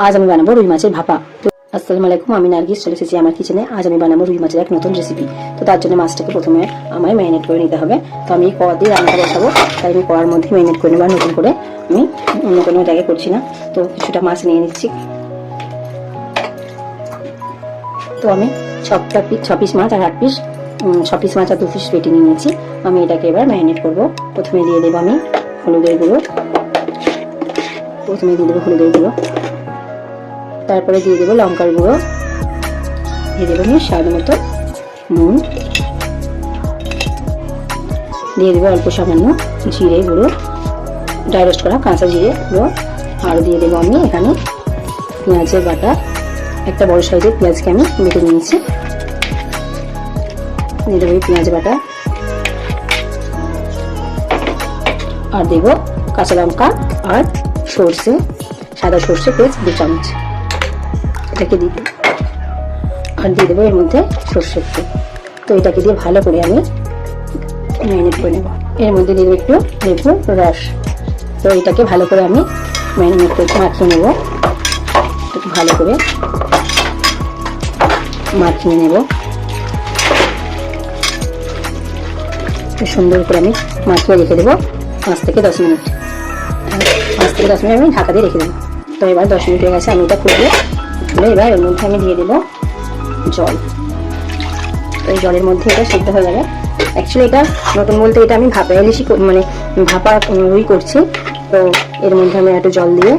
আজ আমি বানাবো রুই মাছের ভাপা। আসসালামু আলাইকুম, আমি নার্গিস, চলে এসেছি আমার কিচেনে। আজ আমি বানাবো রুই মাছের এক নতুন রেসিপি। তো তার জন্য মাছটাকে প্রথমে আমায় ম্যারিনেট করে নিতে হবে। তো আমি কড়া দিয়ে রান্নাটা বসাবো, তাই আমি কড়ার মধ্যে ম্যারিনেট করে নেবো। নতুন করে আমি অন্য কোনো জায়গায় করছি না। তো কিছুটা মাছ নিয়ে নিচ্ছি। তো আমি ছ পিস মাছ আর 8 পিস 6 পিস মাছ আর 2 পিস পেটি নিয়ে নিয়েছি। আমি এটাকে এবার ম্যারিনেট করবো। প্রথমে দিয়ে দেবো আমি হলুদের গুঁড়ো, তারপরে দিয়ে দেবো লঙ্কার গুঁড়ো, দিয়ে দেবো আমি স্বাদ মতো নুন, দিয়ে দেবো অল্প সামান্য জিরে গুঁড়ো, ড্রাই রোস্ট করা কাঁচা জিরে গুঁড়ো, আর দিয়ে দেবো আমি এখানে পেঁয়াজের বাটা। একটা বড় সাইজের পেঁয়াজকে আমি বেটে নিয়েছি, দিয়ে দেবো পেঁয়াজ বাটা, আর দেবো কাঁচা লঙ্কা আর সর্ষে, সাদা সর্ষে পেস্ট 2 চামচ, এটাকে দিয়ে দেবো। আর দিয়ে দেবো এর মধ্যে সর্ষের তেল। তো এটাকে দিয়ে ভালো করে আমি ম্যারিনেট করে নেবো। এর মধ্যে দিয়ে দেবো একটু লেবুর রস। তো এটাকে ভালো করে আমি ম্যারিনেট করে মাখিয়ে নেবো। একটু ভালো করে মাখিয়ে নেব। সুন্দর করে আমি মাখিয়ে রেখে দেবো 5 থেকে 10 মিনিট। 5 থেকে 10 মিনিট আমি ঢাকা দিয়ে রেখে দেবো। তো এবার 10 মিনিট হয়ে গেছে, আমি এটা খুলবো। এবার এর মধ্যে আমি দিয়ে দেবো জল। তো এই জলের মধ্যে এটা সিদ্ধ হয়ে যাবে। অ্যাকচুয়ালি এটা নতুন বলতে এটা আমি ভাপা ইলিশই মানে ভাপা রুই করছি। তো এর মধ্যে আমি একটু জল দিয়ে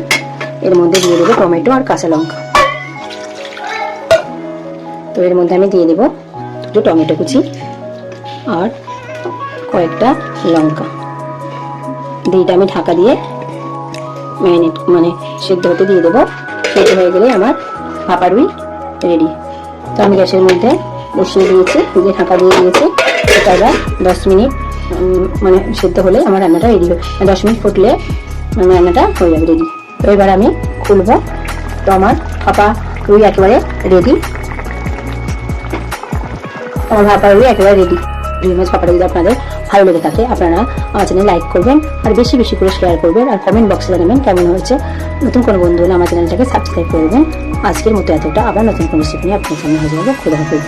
এর মধ্যে দিয়ে দেবো টমেটো আর কাঁচা লঙ্কা। তো এর মধ্যে আমি দিয়ে দেবো একটু টমেটো কুচি আর কয়েকটা লঙ্কা দিয়ে এটা আমি ঢাকা দিয়ে ম্যারিনেট মানে সিদ্ধ হতে দিয়ে দেবো। সিদ্ধ হয়ে গেলে আমার ভাপা রুই রেডি। তো আমি গ্যাসের মধ্যে বসিয়ে দিয়েছি, দিয়ে ঢাকা দিয়ে দিয়েছি। এটা এবার 10 মিনিট মানে সিদ্ধ হলে আমার রান্নাটা রেডি হবে। 10 মিনিট ফুটলে রান্নাটা হয়ে যাবে রেডি। তো এবার আমি খুলবো। তো আমার ভাপা রুই একেবারে রেডি। আমার ভাপা রুই একেবারে রেডি। রুই মাছ ভাপাটা যদি আপনাদের ভালো লেগে থাকে, আপনারা আমার চ্যানেল লাইক করবেন আর বেশি বেশি করে শেয়ার করবেন, আর কমেন্ট বক্সে জানাবেন কেমন হয়েছে। নতুন কোনো বন্ধু হলে আমার চ্যানেলটাকে সাবস্ক্রাইব করবেন। আজকের মতো এতটা, আবার নতুন কোনো রেসিপি নিয়ে আপনার সামনে হাজির হবো। খুদা হাফেজ।